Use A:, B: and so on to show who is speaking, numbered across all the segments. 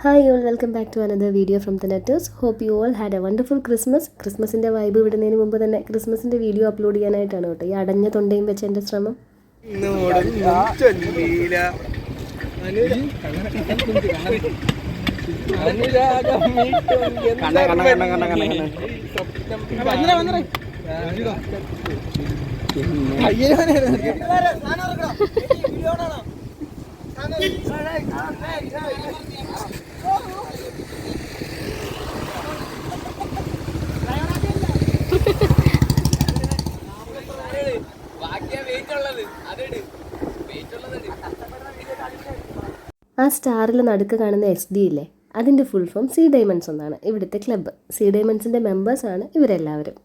A: Hi all, welcome back to another video from the Netters. Hope you all had a wonderful Christmas. ക്രിസ്മസിൻ്റെ vibe വിടുന്നതിന് മുമ്പ് തന്നെ ക്രിസ്മസിൻ്റെ video upload ചെയ്യാനായിട്ടാണ് കേട്ടോ ഈ അടഞ്ഞ തൊണ്ടയും വെച്ച് എൻ്റെ ശ്രമം. ആ സ്റ്റാറിൽ നടുക്ക് കാണുന്ന SD ഇല്ലേ, അതിൻ്റെ ഫുൾ ഫോം സീ ഡയമണ്ട്സ് എന്നാണ് ഇവിടുത്തെ ക്ലബ്ബ്. സീ ഡയമണ്ട്സിൻ്റെ മെമ്പേഴ്സാണ് ഇവരെല്ലാവരും.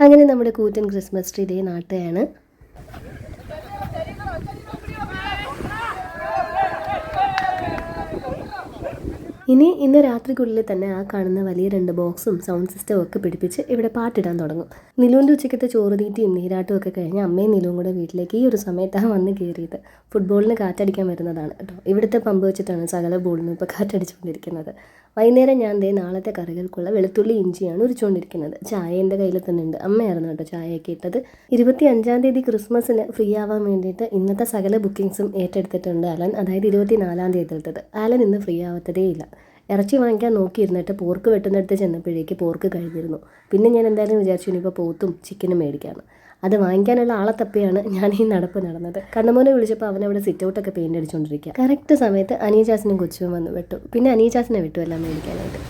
A: അങ്ങനെ നമ്മുടെ കൂറ്റൻ ക്രിസ്മസ് ട്രീ ഇതേ നാട്ടുകയാണ്. ഇന്ന് രാത്രിക്കുള്ളിൽ തന്നെ ആ കാണുന്ന വലിയ 2 ബോക്സും സൗണ്ട് സിസ്റ്റവും ഒക്കെ പിടിപ്പിച്ച് ഇവിടെ പാട്ടിടാൻ തുടങ്ങും. നിലുവിൻ്റെ ഉച്ചയ്ക്കത്തെ ചോറ് തീറ്റിയും നീരാട്ടും ഒക്കെ കഴിഞ്ഞ് അമ്മയും നിലുവും കൂടെ വീട്ടിലേക്ക് ഈ ഒരു സമയത്താണ് വന്ന് കയറിയത്. ഫുട്ബോളിന് കാറ്റടിക്കാൻ വരുന്നതാണ് കേട്ടോ. ഇവിടുത്തെ പമ്പ് വെച്ചിട്ടാണ് സകല ബോളിനും ഇപ്പോൾ കാറ്റടിച്ചുകൊണ്ടിരിക്കുന്നത്. വൈകുന്നേരം ഞാൻ നാളത്തെ കറികൾക്കുള്ള വെളുത്തുള്ളി ഇഞ്ചിയാണ് ഉരിച്ചുകൊണ്ടിരിക്കുന്നത്. ചായ എൻ്റെ കയ്യിൽ തന്നെ ഉണ്ട്. അമ്മയായിരുന്നു കേട്ടോ ചായയൊക്കെ ഇട്ടത്. 25-ാം തീയതി ക്രിസ്മസിന് ഫ്രീ ആവാൻ വേണ്ടിയിട്ട് ഇന്നത്തെ സകല ബുക്കിങ്സും ഏറ്റെടുത്തിട്ടുണ്ട് ആലൻ. അതായത് 24-ാം തീയതിയിലത്തത്. ആലൻ ഇന്ന് ഫ്രീ ആവത്തതേ ഇല്ല. ഇറച്ചി വാങ്ങിക്കാൻ നോക്കിയിരുന്നിട്ട് പോർക്ക് വെട്ടുന്നിടത്ത് ചെന്നപ്പോഴേക്ക് പോർക്ക് കഴിഞ്ഞിരുന്നു. പിന്നെ ഞാൻ എന്തായാലും വിചാരിച്ചു ഇനിയിപ്പോൾ പോത്തും ചിക്കനും മേടിക്കാമെന്ന്. അത് വാങ്ങിക്കാനുള്ള ആളെ തപ്പിയാണ് ഞാൻ ഈ നടപ്പ് നടന്നത്. കണ്ണമോനെ വിളിച്ചപ്പോൾ അവനവിടെ സിറ്റ് ഔട്ടൊക്കെ പെയിൻ്റ് അടിച്ചുകൊണ്ടിരിക്കുക. കറക്റ്റ് സമയത്ത് അനീജാസിനും കൊച്ചും വന്ന് വിട്ടു. പിന്നെ അനീജാസിനെ വിട്ടു എല്ലാം മേടിക്കാനായിട്ട്.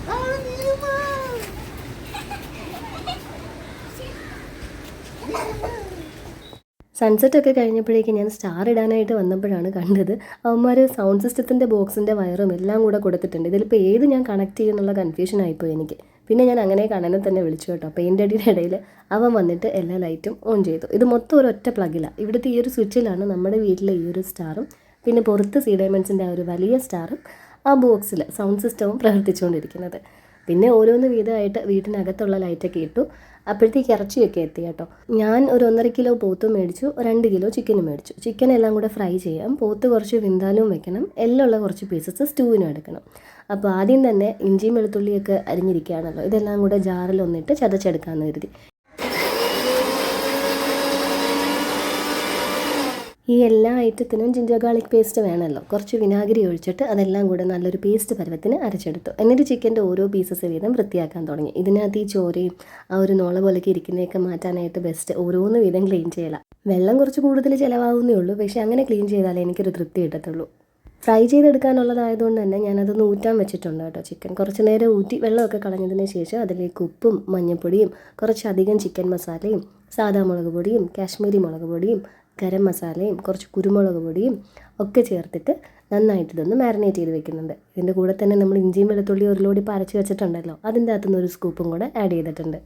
A: സൺസെറ്റൊക്കെ കഴിഞ്ഞപ്പോഴേക്കും ഞാൻ സ്റ്റാർ ഇടാനായിട്ട് വന്നപ്പോഴാണ് കണ്ടത് അവന്മാർ സൗണ്ട് സിസ്റ്റത്തിൻ്റെ ബോക്സിൻ്റെ വയറും എല്ലാം കൂടെ കൊടുത്തിട്ടുണ്ട്. ഇതിലിപ്പോൾ ഏത് ഞാൻ കണക്ട് ചെയ്യുന്നുള്ള കൺഫ്യൂഷൻ ആയിപ്പോയി എനിക്ക്. പിന്നെ ഞാൻ അങ്ങനെ കണ്ണനെ തന്നെ വിളിച്ചു കേട്ടോ. പെയിൻ്റ് അടിയുടെ ഇടയിൽ അവൻ വന്നിട്ട് എല്ലാ ലൈറ്റും ഓൺ ചെയ്തു. ഇത് മൊത്തം ഒരൊറ്റ പ്ലഗിലാണ്. ഇവിടുത്തെ ഈ ഒരു സ്വിച്ചിലാണ് നമ്മുടെ വീട്ടിലെ ഈ ഒരു സ്റ്റാറും പിന്നെ പുറത്ത് സീ ഡയമണ്ട്സിൻ്റെ ആ ഒരു വലിയ സ്റ്റാറും ആ ബോക്സിൽ സൗണ്ട് സിസ്റ്റവും പ്രവർത്തിച്ചുകൊണ്ടിരിക്കുന്നത്. പിന്നെ ഓരോന്ന് വീതമായിട്ട് വീട്ടിനകത്തുള്ള ലൈറ്റൊക്കെ ഇട്ടു. അപ്പോഴത്തേക്ക് ഇറച്ചിയൊക്കെ എത്തി കേട്ടോ. ഞാൻ ഒരു 1.5 കിലോ പോത്തും മേടിച്ചു, 2 കിലോ ചിക്കനും മേടിച്ചു. ചിക്കൻ എല്ലാം കൂടെ ഫ്രൈ ചെയ്യാം. പോത്ത് കുറച്ച് വിന്താലും വെക്കണം, എല്ലുള്ള കുറച്ച് പീസസ് സ്റ്റൂവിനും എടുക്കണം. അപ്പോൾ ആദ്യം തന്നെ ഇഞ്ചിയും വെളുത്തുള്ളിയൊക്കെ അരിഞ്ഞിരിക്കുകയാണല്ലോ. ഇതെല്ലാം കൂടെ ജാറിൽ ഒന്നിട്ട് ചതച്ചെടുക്കാമെന്ന് കരുതി. ഈ എല്ലാ ഐറ്റത്തിനും ജിഞ്ചർ ഗാർലിക് പേസ്റ്റ് വേണമല്ലോ. കുറച്ച് വിനാഗിരി ഒഴിച്ചിട്ട് അതെല്ലാം കൂടെ നല്ലൊരു പേസ്റ്റ് പരുവത്തിന് അരച്ചെടുത്തു. എന്നിട്ട് ചിക്കൻ്റെ ഓരോ പീസസ് വീതം വൃത്തിയാക്കാൻ തുടങ്ങി. ഇതിനകത്ത് ഈ ചോരയും ആ ഒരു നോള പോലെയൊക്കെ ഇരിക്കുന്നതൊക്കെ മാറ്റാനായിട്ട് ബെസ്റ്റ് ഓരോന്ന് വീതം ക്ലീൻ ചെയ്യலாம். വെള്ളം കുറച്ച് കൂടുതൽ ചിലവാകുന്നേ ഉള്ളൂ, പക്ഷേ അങ്ങനെ ക്ലീൻ ചെയ്താലേ എനിക്കൊരു തൃപ്തി കിട്ടത്തുള്ളൂ. ഫ്രൈ ചെയ്തെടുക്കാനുള്ളതായതുകൊണ്ട് തന്നെ ഞാനതൊന്ന് ഊറ്റാൻ വെച്ചിട്ടുണ്ട് കേട്ടോ. ചിക്കൻ കുറച്ച് നേരം ഊറ്റി വെള്ളമൊക്കെ കളഞ്ഞതിന് ശേഷം അതിലേക്ക് ഉപ്പും മഞ്ഞൾപ്പൊടിയും കുറച്ചധികം ചിക്കൻ മസാലയും സാദാ മുളക് പൊടിയും കാശ്മീരി മുളക് പൊടിയും ഗരം മസാലയും കുറച്ച് കുരുമുളക് പൊടിയും ഒക്കെ ചേർത്തിട്ട് നന്നായിട്ട് ഇതൊന്ന് മാരിനേറ്റ് ചെയ്ത് വെക്കുന്നുണ്ട്. ഇതിൻ്റെ കൂടെ തന്നെ നമ്മൾ ഇഞ്ചിയും വെളുത്തുള്ളിയും ഒരു ലോടി അരച്ച് വെച്ചിട്ടുണ്ടല്ലോ, അതിൻ്റെ അകത്തുനിന്ന് ഒരു സ്കൂപ്പും കൂടെ ആഡ് ചെയ്തിട്ടുണ്ട്.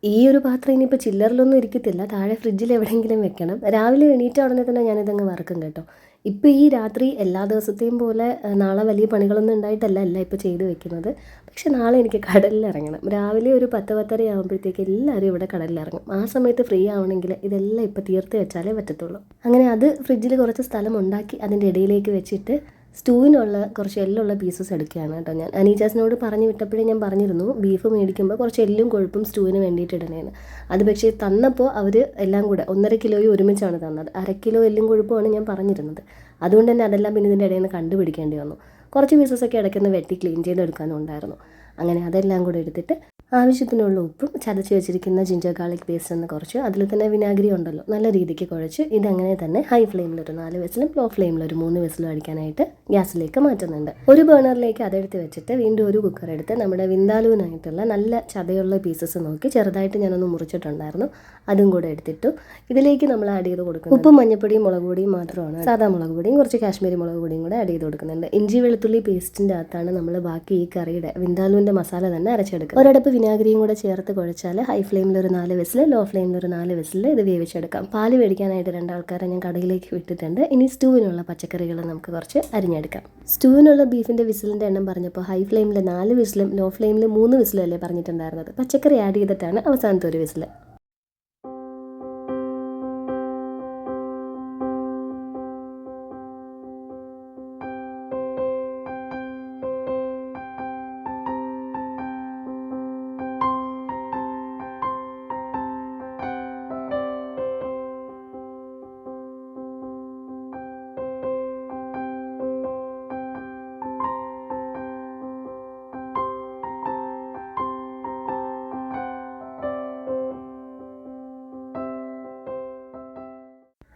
A: ഈ ഒരു പാത്രം ഇനിയിപ്പോൾ ചില്ലറിലൊന്നും ഇരിക്കത്തില്ല, താഴെ ഫ്രിഡ്ജിൽ എവിടെയെങ്കിലും വെക്കണം. രാവിലെ എണീറ്റ ഉടനെ തന്നെ ഞാനിതങ്ങ് വറക്കും കേട്ടോ. ഇപ്പോൾ ഈ രാത്രി എല്ലാ ദിവസത്തെയും പോലെ നാളെ വലിയ പണികളൊന്നും ഉണ്ടായിട്ടല്ല ഇപ്പോൾ ചെയ്ത് വെക്കുന്നത്. പക്ഷെ നാളെ എനിക്ക് കടലിലിറങ്ങണം. രാവിലെ ഒരു 10-10:30 ആകുമ്പോഴത്തേക്ക് എല്ലാവരും ഇവിടെ കടലിലിറങ്ങും. ആ സമയത്ത് ഫ്രീ ആവണമെങ്കിൽ ഇതെല്ലാം ഇപ്പോൾ തീർത്ത് വെച്ചാലേ പറ്റത്തുള്ളൂ. അങ്ങനെ അത് ഫ്രിഡ്ജിൽ കുറച്ച് സ്ഥലം ഉണ്ടാക്കി അതിൻ്റെ ഇടയിലേക്ക് വെച്ചിട്ട് സ്റ്റൂവിനുള്ള കുറച്ച് എല്ലുള്ള പീസസ് എടുക്കുകയാണ് കേട്ടോ. ഞാൻ അനീജാസിനോട് പറഞ്ഞു വിട്ടപ്പോഴേ ഞാൻ പറഞ്ഞിരുന്നു ബീഫ് മേടിക്കുമ്പോൾ കുറച്ച് എല്ലും കൊഴുപ്പും സ്റ്റൂവിന് വേണ്ടിയിട്ട് ഇടണേന്ന്. അത് പക്ഷേ തന്നപ്പോൾ അവർ എല്ലാം കൂടെ 1.5 കിലോയും ഒരുമിച്ചാണ് തന്നത്. 1/2 കിലോ എല്ലും കൊഴുപ്പുമാണ് ഞാൻ പറഞ്ഞിരുന്നത്. അതുകൊണ്ട് തന്നെ അതെല്ലാം പിന്നെ ഇതിൻ്റെ ഇടയിൽ നിന്ന് കണ്ടുപിടിക്കേണ്ടി വന്നു. കുറച്ച് പീസസൊക്കെ ഇടയ്ക്കൊന്ന് വെട്ടി ക്ലീൻ ചെയ്തെടുക്കാനും ഉണ്ടായിരുന്നു. അങ്ങനെ അതെല്ലാം കൂടെ എടുത്തിട്ട് ആവശ്യത്തിനുള്ള ഉപ്പും ചതച്ച് വെച്ചിരിക്കുന്ന ജിഞ്ചർ ഗാർലിക് പേസ്റ്റ് എന്ന് കുറച്ച്, അതിൽ തന്നെ വിനാഗിരി ഉണ്ടല്ലോ, നല്ല രീതിക്ക് കുഴച്ച് ഇതങ്ങനെ തന്നെ ഹൈ ഫ്ലെയിമിൽ ഒരു 4 വിസിലും ലോ ഫ്ലെയിമിൽ ഒരു 3 വിസിലും അടിക്കാനായിട്ട് ഗ്യാസിലേക്ക് മാറ്റുന്നുണ്ട്. ഒരു ബേണറിലേക്ക് അതെടുത്ത് വെച്ചിട്ട് വീണ്ടും ഒരു കുക്കർ എടുത്ത് നമ്മുടെ വിന്താലുവിനായിട്ടുള്ള നല്ല ചതയുള്ള പീസസ് നോക്കി ചെറുതായിട്ട് ഞാനൊന്ന് മുറിച്ചിട്ടുണ്ടായിരുന്നു, അതും കൂടെ എടുത്തിട്ടു. ഇതിലേക്ക് നമ്മൾ ആഡ് ചെയ്ത് കൊടുക്കുന്നത് ഉപ്പും മഞ്ഞപ്പൊടിയും മുളക് പൊടിയും മാത്രമാണ്. സാധാ മുളക് പൊടിയും കുറച്ച് കാശ്മീരി മുളക് പൊടിയും കൂടെ ആഡ് ചെയ്ത് കൊടുക്കുന്നുണ്ട്. ഇഞ്ചി വെളുത്തുള്ളി പേസ്റ്റിൻ്റെ അകത്താണ് നമ്മൾ ബാക്കി ഈ കറിയുടെ വിന്താലുവിൻ്റെ മസാല തന്നെ അരച്ചെടുക്കുക. ഒരടപ്പ് വിനാഗിരിയും കൂടെ ചേർത്ത് കുഴച്ചാൽ ഹൈ ഫ്ലെയിമിൽ ഒരു 4 വിസിൽ, ലോ ഫ്ലെയിമിൽ ഒരു 4 വിസിൽ ഇത് വേവിച്ചെടുക്കാം. പാല് മേടിക്കാനായിട്ട് 2 ആൾക്കാരെ ഞാൻ കടയിലേക്ക് വിട്ടിട്ടുണ്ട്. ഇനി സ്റ്റൂവിനുള്ള പച്ചക്കറികൾ നമുക്ക് കുറച്ച് അരിഞ്ഞെടുക്കാം. സ്റ്റൂവിനുള്ള ബീഫിൻ്റെ വിസിലിൻ്റെ എണ്ണം പറഞ്ഞപ്പോൾ ഹൈ ഫ്ലെയിമിൽ 4 വിസിലും ലോ ഫ്ലെയിമിൽ 3 വിസിലും അല്ലേ പറഞ്ഞിട്ടുണ്ടായിരുന്നത്. പച്ചക്കറി ആഡ് ചെയ്തിട്ടാണ് അവസാനത്തെ ഒരു വിസിൽ.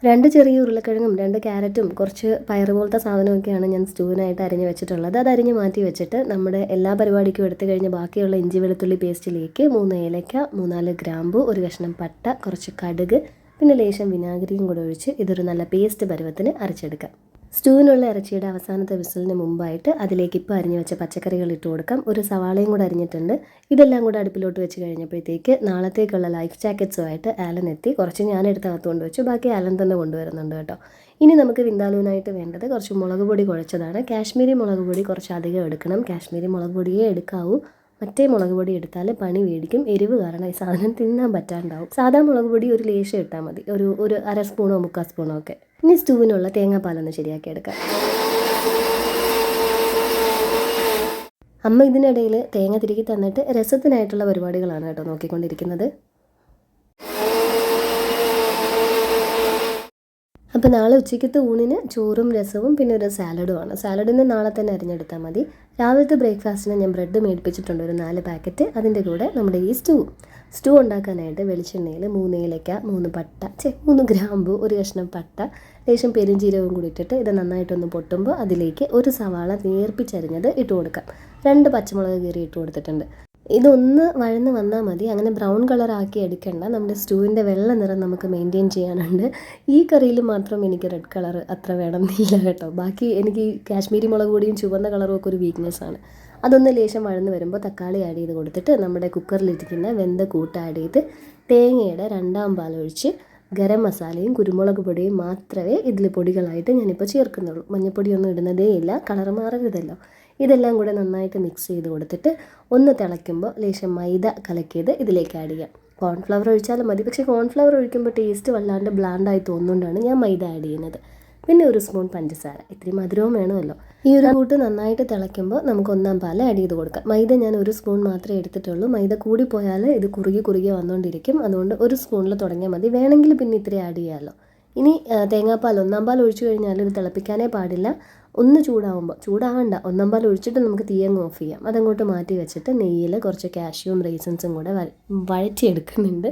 A: രണ്ട് ചെറിയ ഉരുളക്കിഴങ്ങും 2 ക്യാരറ്റും കുറച്ച് പയർ പോലത്തെ സാധനമൊക്കെയാണ് ഞാൻ സ്റ്റൂവിനായിട്ട് അരിഞ്ഞ് വെച്ചിട്ടുള്ളത്. അത് അരിഞ്ഞ് മാറ്റി വെച്ചിട്ട് നമ്മുടെ എല്ലാ പരിപാടിക്കും എടുത്തു കഴിഞ്ഞ് ബാക്കിയുള്ള ഇഞ്ചി വെളുത്തുള്ളി പേസ്റ്റിലേക്ക് 3 ഏലക്ക, 3-4 ഗ്രാമ്പു, ഒരു കഷ്ണം പട്ട, കുറച്ച് കടുക്, പിന്നെ ലേശം വിനാഗിരിയും കൂടെ ഒഴിച്ച് ഇതൊരു നല്ല പേസ്റ്റ് പരുവത്തിന് അരച്ചെടുക്കാം. സ്റ്റൂവിനുള്ള ഇറച്ചിയുടെ അവസാനത്തെ വിസിലിന് മുമ്പായിട്ട് അതിലേക്ക് ഇപ്പോൾ അരിഞ്ഞ് വെച്ച പച്ചക്കറികൾ ഇട്ട് കൊടുക്കാം. ഒരു സവാളയും കൂടെ അരിഞ്ഞിട്ടുണ്ട്. ഇതെല്ലാം കൂടെ അടുപ്പിലോട്ട് വെച്ച് കഴിഞ്ഞപ്പോഴത്തേക്ക് നാളത്തേക്കുള്ള ലൈഫ് ജാക്കറ്റ്സുമായിട്ട് ആലൻ എത്തി. കുറച്ച് ഞാനെടുത്ത് അകത്ത് കൊണ്ടുവച്ചു, ബാക്കി ആലൻ തന്നെ കൊണ്ടുവരുന്നുണ്ട് കേട്ടോ. ഇനി നമുക്ക് വിന്താലൂനായിട്ട് വേണ്ടത് കുറച്ച് മുളക് പൊടി കുഴച്ചതാണ്. കാശ്മീരി മുളക് പൊടി കുറച്ച് അധികം എടുക്കണം. കാശ്മീരി മുളക് പൊടിയേ എടുക്കാവൂ. മറ്റേ മുളക് പൊടി എടുത്താൽ പണി മേടിക്കും. എരിവ് കാരണം ഈ സാധനം തിന്നാൻ പറ്റാണ്ടാവും. സാധാ മുളക് പൊടി ഒരു ലേശം ഇട്ടാൽ മതി, ഒരു 1/2 സ്പൂണോ 3/4 സ്പൂണോ ഒക്കെ. ഇനി സ്റ്റൂവിനുള്ള തേങ്ങാപ്പാലൊന്ന് ശരിയാക്കി എടുക്കാം. അമ്മ ഇതിനിടയിൽ തേങ്ങ തിരുകി തന്നിട്ട് രസത്തിനായിട്ടുള്ള പരിപാടികളാണ് കേട്ടോ നോക്കിക്കൊണ്ടിരിക്കുന്നത്. അപ്പോൾ നാളെ ഉച്ചയ്ക്കത്തെ ഊണിന് ചോറും രസവും പിന്നെ ഒരു സാലഡുമാണ്. സാലഡിന് നാളെ തന്നെ അരിഞ്ഞെടുത്താൽ മതി. രാവിലത്തെ ബ്രേക്ക്ഫാസ്റ്റിന് ഞാൻ ബ്രെഡ് മേടിപ്പിച്ചിട്ടുണ്ട്, ഒരു 4 പാക്കറ്റ്. അതിൻ്റെ കൂടെ നമ്മുടെ ഈ സ്റ്റൂ ഉണ്ടാക്കാനായിട്ട് വെളിച്ചെണ്ണയിൽ 3 ഏലക്ക, 3 ഗ്രാമ്പു, ഒരു കഷ്ണം പട്ട, ലേശം പെരുംജീരകവും കൂടി ഇട്ടിട്ട് ഇത് നന്നായിട്ടൊന്ന് പൊട്ടുമ്പോൾ അതിലേക്ക് ഒരു സവാള നേർപ്പിച്ചരിഞ്ഞത് ഇട്ട് കൊടുക്കാം. 2 പച്ചമുളക് കീറി ഇട്ട് കൊടുത്തിട്ടുണ്ട്. ഇതൊന്ന് വഴന്ന് വന്നാൽ മതി. അങ്ങനെ ബ്രൗൺ കളറാക്കി എടുക്കേണ്ട. നമ്മുടെ സ്റ്റൂവിൻ്റെ വെള്ള നിറം നമുക്ക് മെയിൻറ്റെയിൻ ചെയ്യാനുണ്ട്. ഈ കറിയിൽ മാത്രം എനിക്ക് റെഡ് കളർ അത്ര വേണമെന്നില്ല കേട്ടോ. ബാക്കി എനിക്ക് ഈ കാശ്മീരി മുളക് പൊടിയും ചുവന്ന കളറും ഒക്കെ ഒരു വീക്ക്നെസ്സാണ്. അതൊന്ന് ലേശം വഴന്ന് വരുമ്പോൾ തക്കാളി ആഡ് ചെയ്ത് കൊടുത്തിട്ട് നമ്മുടെ കുക്കറിലിരിക്കുന്ന വെന്ത കൂട്ട് ആഡ് ചെയ്ത് തേങ്ങയുടെ 2ാം പാലൊഴിച്ച് ഗരം മസാലയും കുരുമുളക് പൊടിയും മാത്രമേ ഇതിൽ പൊടികളായിട്ട് ഞാനിപ്പോൾ ചേർക്കുന്നുള്ളൂ. മഞ്ഞൾപ്പൊടിയൊന്നും ഇടുന്നതേ ഇല്ല, കളർ മാറരുതല്ലോ. ഇതെല്ലാം കൂടെ നന്നായിട്ട് മിക്സ് ചെയ്ത് കൊടുത്തിട്ട് ഒന്ന് തിളയ്ക്കുമ്പോൾ ലേശം മൈദ കലക്കിയത് ഇതിലേക്ക് ആഡ് ചെയ്യാം. കോൺഫ്ലവർ ഒഴിച്ചാലും മതി, പക്ഷേ കോൺഫ്ലവർ ഒഴിക്കുമ്പോൾ ടേസ്റ്റ് വല്ലാണ്ട് ബ്ലാൻഡായി തോന്നുകൊണ്ടാണ് ഞാൻ മൈദ ആഡ് ചെയ്യുന്നത്. പിന്നെ 1 സ്പൂൺ പഞ്ചസാര, ഇത്തിരി മധുരവും വേണമല്ലോ. ഈ ഒരു കൂട്ട് നന്നായിട്ട് തിളയ്ക്കുമ്പോൾ നമുക്ക് 1ാം പാൽ ആഡ് ചെയ്ത് കൊടുക്കാം. മൈദ ഞാൻ 1 സ്പൂൺ മാത്രമേ എടുത്തിട്ടുള്ളൂ. മൈദ കൂടിപ്പോയാൽ ഇത് കുറുകി വന്നുകൊണ്ടിരിക്കും. അതുകൊണ്ട് 1 സ്പൂണിൽ തുടങ്ങിയാൽ മതി. വേണമെങ്കിൽ പിന്നെ ഇത്തിരി ആഡ് ചെയ്യാമല്ലോ. ഇനി തേങ്ങാപ്പാൽ 1ാം പാൽ ഒഴിച്ചു കഴിഞ്ഞാൽ ഇത് തിളപ്പിക്കാനേ പാടില്ല. ഒന്ന് ചൂടാവണ്ട, 1ാം പാൽ ഒഴിച്ചിട്ട് നമുക്ക് തീയങ്ങ് ഓഫ് ചെയ്യാം. അതങ്ങോട്ട് മാറ്റി വെച്ചിട്ട് നെയ്യിൽ കുറച്ച് കാഷ്യൂം റേസിൻസും കൂടെ വഴറ്റിയെടുക്കുന്നുണ്ട്.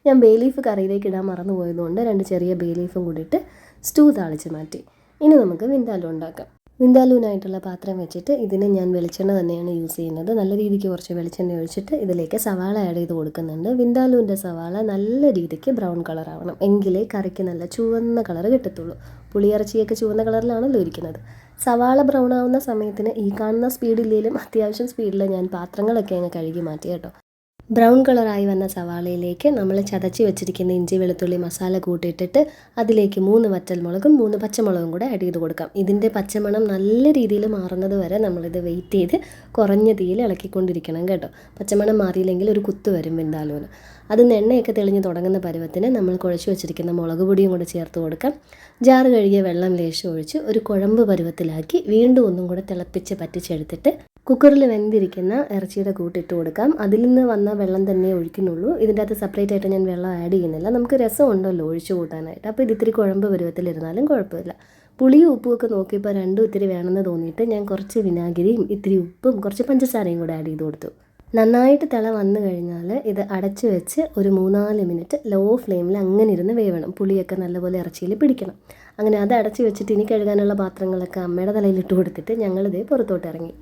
A: ഞാൻ ബേ ലീഫ് കറിയിലേക്ക് ഇടാൻ മറന്നു പോയതുകൊണ്ട് 2 ചെറിയ ബേ ലീഫും കൂടി ഇട്ട് സ്റ്റൂ താളിച്ച് മാറ്റി. ഇനി നമുക്ക് വിന്താലു ഉണ്ടാക്കാം. വിന്താലുവിനായിട്ടുള്ള പാത്രം വെച്ചിട്ട് ഇതിന് ഞാൻ വെളിച്ചെണ്ണ തന്നെയാണ് യൂസ് ചെയ്യുന്നത്. നല്ല രീതിക്ക് കുറച്ച് വെളിച്ചെണ്ണ ഒഴിച്ചിട്ട് ഇതിലേക്ക് സവാള ആഡ് ചെയ്ത് കൊടുക്കുന്നുണ്ട്. വിന്താലുവിൻ്റെ സവാള നല്ല രീതിക്ക് ബ്രൗൺ കളർ ആവണം, എങ്കിലേ കറിക്ക് നല്ല ചുവന്ന കളർ കിട്ടത്തുള്ളൂ. പുളിയിറച്ചിയൊക്കെ ചുവന്ന കളറിലാണല്ലോ ഇരിക്കുന്നത്. സവാള ബ്രൗൺ ആവുന്ന സമയത്തിന് ഈ കാണുന്ന സ്പീഡില്ലെങ്കിലും അത്യാവശ്യം സ്പീഡിൽ ഞാൻ പാത്രങ്ങളൊക്കെ അങ്ങ് കഴുകി മാറ്റി കേട്ടോ. ബ്രൗൺ കളറായി വന്ന സവാളയിലേക്ക് നമ്മൾ ചതച്ച് വെച്ചിരിക്കുന്ന ഇഞ്ചി വെളുത്തുള്ളി മസാല കൂട്ടിയിട്ടിട്ട് അതിലേക്ക് 3 വറ്റൽമുളകും 3 പച്ചമുളകും കൂടെ ആഡ് ചെയ്ത് കൊടുക്കാം. ഇതിൻ്റെ പച്ചമണം നല്ല രീതിയിൽ മാറുന്നത് വരെ നമ്മളിത് വെയിറ്റ് ചെയ്ത് കുറഞ്ഞ തീയിൽ ഇളക്കിക്കൊണ്ടിരിക്കണം കേട്ടോ. പച്ചമണം മാറിയില്ലെങ്കിൽ ഒരു കുത്ത് വരും വിന്താലുവിന്. അതിന് എണ്ണയൊക്കെ തെളിഞ്ഞ് തുടങ്ങുന്ന പരുവത്തിന് നമ്മൾ കുഴച്ച് വെച്ചിരിക്കുന്ന മുളക് പൊടിയും കൂടെ ചേർത്ത് കൊടുക്കാം. ജാറ് കഴുകിയ വെള്ളം ലേശം ഒഴിച്ച് ഒരു കുഴമ്പ് പരുവത്തിലാക്കി വീണ്ടും ഒന്നും കൂടെ തിളപ്പിച്ച് പറ്റിച്ചെടുത്തിട്ട് കുക്കറിൽ വെന്തിരിക്കുന്ന ഇറച്ചിയുടെ കൂട്ടിട്ട് കൊടുക്കാം. അതിൽ നിന്ന് വന്ന വെള്ളം തന്നെ ഒഴിക്കുന്നുള്ളൂ. ഇതിൻ്റെ അകത്ത് സെപ്പറേറ്റ് ആയിട്ട് ഞാൻ വെള്ളം ആഡ് ചെയ്യുന്നില്ല. നമുക്ക് രസം ഉണ്ടല്ലോ ഒഴിച്ചു കൂട്ടാനായിട്ട്. അപ്പോൾ ഇത് ഇത്തിരി കുഴമ്പ് പരുവത്തിലിരുന്നാലും കുഴപ്പമില്ല. പുളിയും ഉപ്പും ഒക്കെ നോക്കിയപ്പോൾ രണ്ടും ഇത്തിരി വേണമെന്ന് തോന്നിയിട്ട് ഞാൻ കുറച്ച് വിനാഗിരിയും ഇത്തിരി ഉപ്പും കുറച്ച് പഞ്ചസാരയും കൂടെ ആഡ് ചെയ്ത് കൊടുത്തു. നന്നായിട്ട് തിള വന്നു കഴിഞ്ഞാൽ ഇത് അടച്ചു വെച്ച് ഒരു 3-4 മിനിറ്റ് ലോ ഫ്ലെയിമിൽ അങ്ങനെ ഇരുന്ന് വേവണം. പുളിയൊക്കെ നല്ലപോലെ ഇറച്ചിയിൽ പിടിക്കണം. അങ്ങനെ അത് അടച്ചു വെച്ചിട്ട് ഇനി കഴുകാനുള്ള പാത്രങ്ങളൊക്കെ അമ്മയുടെ തലയിലിട്ട് കൊടുത്തിട്ട് ഞങ്ങളിതേ പുറത്തോട്ട് ഇറങ്ങി.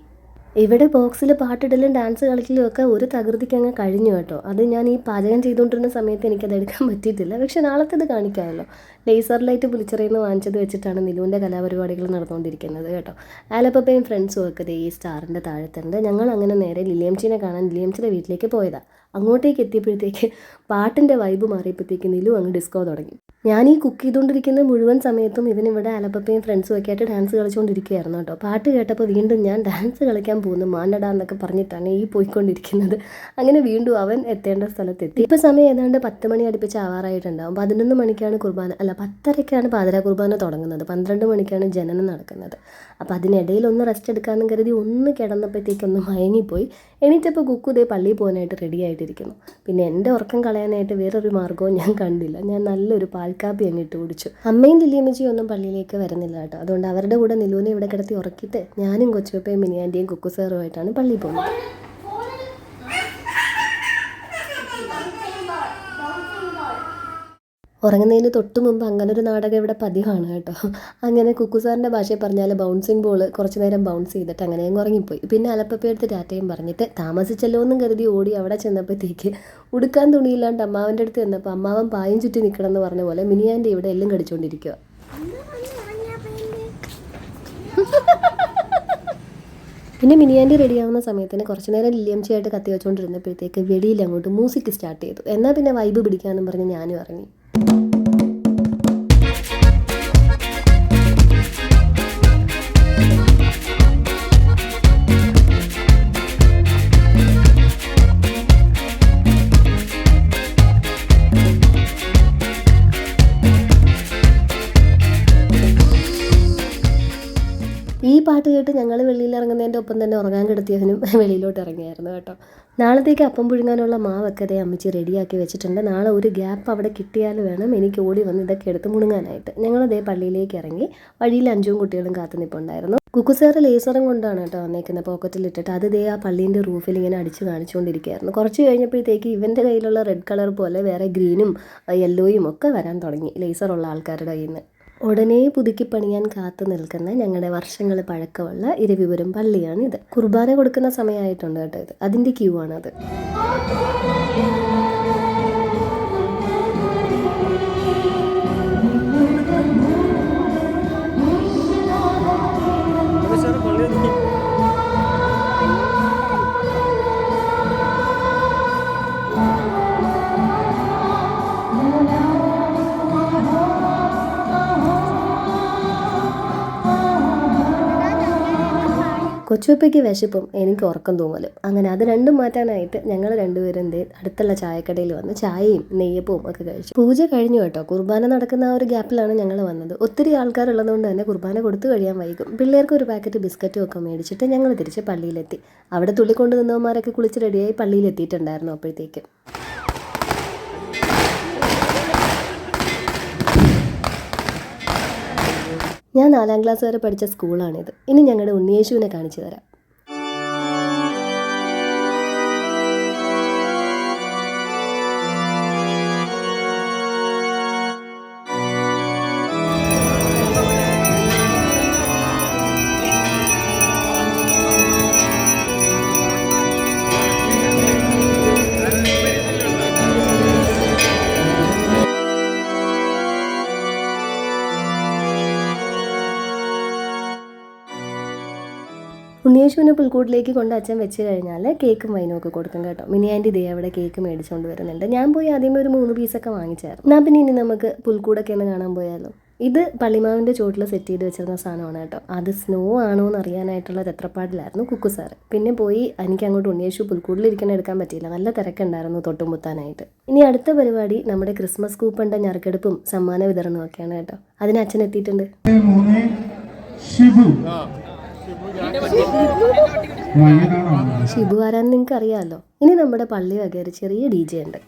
A: ഇവിടെ ബോക്സിൽ പാട്ടിടലും ഡാൻസ് കളിക്കലും ഒക്കെ ഒരു തകൃതിക്കങ്ങ് കഴിഞ്ഞു കേട്ടോ. അത് ഞാൻ ഈ പാചകം ചെയ്തുകൊണ്ടിരുന്ന സമയത്ത് എനിക്കത് എടുക്കാൻ പറ്റിയിട്ടില്ല. പക്ഷേ നാളത്തേത് കാണിക്കാമല്ലോ. ലേസർ ലൈറ്റ് പുലിച്ചെറിയിൽ നിന്ന് വാങ്ങിച്ചത് വെച്ചിട്ടാണ് നിലുവിൻ്റെ കലാപരിപാടികൾ നടന്നുകൊണ്ടിരിക്കുന്നത് കേട്ടോ. ആലപ്പപ്പയും ഫ്രണ്ട്സും ഒക്കെ ഈ സ്റ്റാറിൻ്റെ താഴത്തുണ്ട്. ഞങ്ങൾ അങ്ങനെ നേരെ ലിലിയംച്ചിനെ കാണാൻ ലിലിയംച്ചിയുടെ വീട്ടിലേക്ക് പോയതാണ്. അങ്ങോട്ടേക്ക് എത്തിയപ്പോഴത്തേക്ക് പാട്ടിൻ്റെ വൈബ് മാറിയപ്പോഴത്തേക്ക് നിലു അങ്ങ് ഡിസ്കോ തുടങ്ങി. ഞാൻ ഈ കുക്ക് ചെയ്തുകൊണ്ടിരിക്കുന്ന മുഴുവൻ സമയത്തും ഇവനിവിടെ ആലപ്പപ്പയും ഫ്രണ്ട്സും ഒക്കെ ആയിട്ട് ഡാൻസ് കളിച്ചുകൊണ്ടിരിക്കുകയായിരുന്നു കേട്ടോ. പാട്ട് കേട്ടപ്പോൾ വീണ്ടും ഞാൻ ഡാൻസ് കളിക്കാൻ പോകുന്നു മാനടാ എന്നൊക്കെ പറഞ്ഞിട്ടാണ് ഈ പോയിക്കൊണ്ടിരിക്കുന്നത്. അങ്ങനെ വീണ്ടും അവൻ എത്തേണ്ട സ്ഥലത്തെത്തി. ഇപ്പോൾ സമയം ഏതാണ്ട് 10 മണി അടുപ്പിച്ച് ആവാറായിട്ടുണ്ടാവും. 11 മണിക്കാണ് കുർബാന, അല്ല 10:30ക്കാണ് പാതിരാ കുർബാന തുടങ്ങുന്നത്. 12 മണിക്കാണ് ജനനം നടക്കുന്നത്. അപ്പോൾ അതിനിടയിൽ ഒന്ന് റെസ്റ്റ് എടുക്കാമെന്ന് കരുതി ഒന്ന് കിടന്നപ്പോഴത്തേക്കൊന്ന് മയങ്ങിപ്പോയി. എണീറ്റപ്പോൾ കുക്കു ദേ പള്ളിയിൽ പോകാനായിട്ട് റെഡി ആയിട്ടിരിക്കുന്നു. പിന്നെ എൻ്റെ ഉറക്കം കളയാനായിട്ട് വേറൊരു മാർഗ്ഗവും ഞാൻ കണ്ടില്ല. ഞാൻ നല്ലൊരു പാൽക്കാപ്പി അങ്ങിട്ട് കുടിച്ചു. അമ്മയും ലില്ലിയമ്മച്ചിയും ഒന്നും പള്ളിയിലേക്ക് വരുന്നില്ല കേട്ടോ. അതുകൊണ്ട് അവരുടെ കൂടെ നിലുവിനെ ഇവിടെ കിടത്തി ഉറക്കിയിട്ട് ഞാനും കൊച്ചുപ്പയും മിനിയാൻ്റെയും കുക്കു സാറുമായിട്ടാണ് പള്ളിയിൽ പോകുന്നത്. ഉറങ്ങുന്നതിന് തൊട്ട് മുമ്പ് അങ്ങനെ ഒരു നാടകം ഇവിടെ പതിവാണ് കേട്ടോ. അങ്ങനെ കുക്കു സാറിൻ്റെ ഭാഷയിൽ പറഞ്ഞാൽ ബൗൺസിങ് ബോൾ കുറച്ച് നേരം ബൗൺസ് ചെയ്തിട്ട് അങ്ങനെ അങ്ങ് ഉറങ്ങിപ്പോയി. പിന്നെ അലപ്പപ്പയെടുത്ത് ടാറ്റയും പറഞ്ഞിട്ട് താമസിച്ചല്ലോ എന്നും കരുതി ഓടി അവിടെ ചെന്നപ്പോഴത്തേക്ക് ഉടുക്കാൻ തുണിയില്ലാണ്ട് അമ്മാവൻ്റെ അടുത്ത് ചെന്നപ്പോൾ അമ്മാവൻ പായും ചുറ്റി നിൽക്കണം എന്ന് പറഞ്ഞ പോലെ മിനിയാൻ്റെ ഇവിടെ എല്ലാം കടിച്ചുകൊണ്ടിരിക്കുക. പിന്നെ മിനിയാൻ്റെ റെഡിയാവുന്ന സമയത്തിന് കുറച്ച് നേരം ലില്ലിയംച്ചിയായിട്ട് കത്തി വെച്ചുകൊണ്ടിരുന്നപ്പോഴത്തേക്ക് വെളിയിൽ അങ്ങോട്ട് മ്യൂസിക് സ്റ്റാർട്ട് ചെയ്തു. എന്നാൽ പിന്നെ വൈബ് പിടിക്കാമെന്നും പറഞ്ഞ് ഞാനും ഇറങ്ങി. ഈ പാട്ട് കേട്ട് ഞങ്ങൾ വെളിയിൽ ഇറങ്ങുന്നതിൻ്റെ ഒപ്പം തന്നെ ഉറങ്ങാൻ കിടത്തിയവനും വെളിയിലോട്ട് ഇറങ്ങിയായിരുന്നു കേട്ടോ. നാളത്തേക്ക് അപ്പം പുഴുങ്ങാനുള്ള മാവൊക്കെ അതേ അമ്മച്ചി റെഡിയാക്കി വെച്ചിട്ടുണ്ട്. നാളെ ഒരു ഗ്യാപ്പ് അവിടെ കിട്ടിയാൽ വേണം എനിക്ക് ഓടി വന്ന് ഇതൊക്കെ എടുത്ത് മുണുങ്ങാനായിട്ട്. ഞങ്ങളതേ പള്ളിയിലേക്ക് ഇറങ്ങി. വഴിയിൽ 5 കുട്ടികളും കാത്തു നിൽപ്പുണ്ടായിരുന്നു. കുക്കു സാറ് ലേസറും കൊണ്ടാണ് കേട്ടോ വന്നേക്കുന്നത്, പോക്കറ്റിലിട്ടിട്ട്. അത് ദേ ആ പള്ളീൻ്റെ റൂഫിൽ ഇങ്ങനെ അടിച്ച് കാണിച്ചുകൊണ്ടിരിക്കുകയായിരുന്നു. കുറച്ച് കഴിഞ്ഞപ്പോഴത്തേക്ക് ഇവൻ്റെ കയ്യിലുള്ള റെഡ് കളർ പോലെ വേറെ ഗ്രീനും യെല്ലോയും ഒക്കെ വരാൻ തുടങ്ങി ലേസറുള്ള ആൾക്കാരുടെ കയ്യിൽ നിന്ന്. ഉടനെ പുതുക്കി പണിയാൻ കാത്തു നിൽക്കുന്ന ഞങ്ങളുടെ വർഷങ്ങൾ പഴക്കമുള്ള ഇരവിപുരം പള്ളിയാണിത്. കുർബാന കൊടുക്കുന്ന സമയമായിട്ടുണ്ട് കേട്ടോ. ഇത് അതിൻ്റെ ക്യൂ ആണത്. കൊച്ചുപ്പയ്ക്ക് വിശപ്പും എനിക്ക് ഉറക്കം തൂങ്ങലും. അങ്ങനെ അത് രണ്ടും മാറ്റാനായിട്ട് ഞങ്ങൾ രണ്ടുപേരും അടുത്തുള്ള ചായക്കടയിൽ വന്ന് ചായയും നെയ്യപ്പവും ഒക്കെ കഴിച്ചു. പൂജ കഴിഞ്ഞു കേട്ടോ. കുർബാന നടക്കുന്ന ആ ഒരു ഗ്യാപ്പിലാണ് ഞങ്ങൾ വന്നത്. ഒത്തിരി ആൾക്കാരുള്ളതുകൊണ്ട് തന്നെ കുർബാന കൊടുത്തു കഴിയാൻ വൈകും. പിള്ളേർക്ക് ഒരു പാക്കറ്റ് ബിസ്ക്കറ്റും ഒക്കെ മേടിച്ചിട്ട് ഞങ്ങൾ തിരിച്ച് പള്ളിയിലെത്തി. അവിടെ തുള്ളിക്കൊണ്ട് നിന്നവന്മാരൊക്കെ കുളിച്ച് റെഡിയായി പള്ളിയിലെത്തിയിട്ടുണ്ടായിരുന്നു. അപ്പോഴത്തേക്ക് ഞാൻ 4ാം ക്ലാസ് വരെ പഠിച്ച സ്കൂളാണിത്. ഇനി ഞങ്ങളുടെ ഉണ്ണിയേശുവിനെ കാണിച്ചു തരാം. ഉണ്ണിയേശുവിനെ പുൽക്കൂട്ടിലേക്ക് കൊണ്ട് അച്ഛൻ വെച്ച് കഴിഞ്ഞാൽ കേക്കും വൈനും ഒക്കെ കൊടുക്കും കേട്ടോ. മിനിയാൻ്റെ ദേ അവിടെ കേക്ക് മേടിച്ചുകൊണ്ട് വരുന്നുണ്ട്. ഞാൻ പോയി ആദ്യമേ ഒരു 3 പീസൊക്കെ വാങ്ങിച്ചായിരുന്നു. എന്നാൽ പിന്നെ ഇനി നമുക്ക് പുൽക്കൂടൊക്കെ ഒന്ന് കാണാൻ പോയാലോ. ഇത് പള്ളിമാവിൻ്റെ ചോട്ടിൽ സെറ്റ് ചെയ്ത് വെച്ചിരുന്ന സാധനമാണ് കേട്ടോ. അത് സ്നോ ആണോ എന്ന് അറിയാനായിട്ടുള്ള തെത്രപ്പാടിലായിരുന്നു കുക്കു സാറ്. പിന്നെ പോയി എനിക്ക് അങ്ങോട്ട് ഉണ്ണിയേശു പുൽക്കൂടിലിരിക്കാൻ എടുക്കാൻ പറ്റിയില്ല. നല്ല തിരക്കുണ്ടായിരുന്നു തൊട്ടുമുത്താനായിട്ട്. ഇനി അടുത്ത പരിപാടി നമ്മുടെ ക്രിസ്മസ് കൂപ്പണിൻ്റെ ഞറുക്കെടുപ്പും സമ്മാന വിതരണവും ഒക്കെയാണ് കേട്ടോ. അതിന് അച്ഛൻ എത്തിയിട്ടുണ്ട്. ഷിബു ആരാന്ന് നിങ്ങൾക്ക് അറിയാമല്ലോ. ഇനി നമ്മുടെ പള്ളി വകയൊരു ചെറിയ DJ ഉണ്ട്.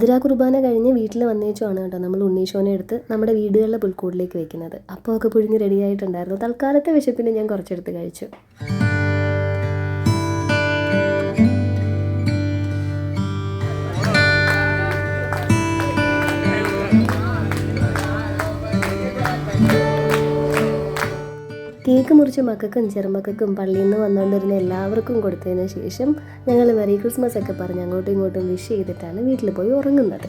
A: പാതിരാ കുർബാന കഴിഞ്ഞ് വീട്ടിൽ വന്നേച്ചുമാണ് കേട്ടോ നമ്മൾ ഉണ്ണീശോനെ എടുത്ത് നമ്മുടെ വീടുകളിലെ പുൽക്കൂടിലേക്ക് വെക്കുന്നത്. അപ്പോൾ ഒക്കെ പുഴുങ്ങി റെഡിയായിട്ടുണ്ടായിരുന്നു. തൽക്കാലത്തെ വിശപ്പിന് ഞാൻ കുറച്ചെടുത്ത് കഴിച്ചു. കേക്ക് മുറിച്ച് മക്കൾക്കും ചെറുമക്കൾക്കും പള്ളിയിൽ നിന്ന് വന്നുകൊണ്ടിരുന്ന എല്ലാവർക്കും കൊടുത്തതിന് ശേഷം ഞങ്ങൾ മെറി ക്രിസ്മസ് ഒക്കെ പറഞ്ഞ് അങ്ങോട്ടും ഇങ്ങോട്ടും വിഷ് ചെയ്തിട്ടാണ് വീട്ടിൽ പോയി ഉറങ്ങുന്നത്.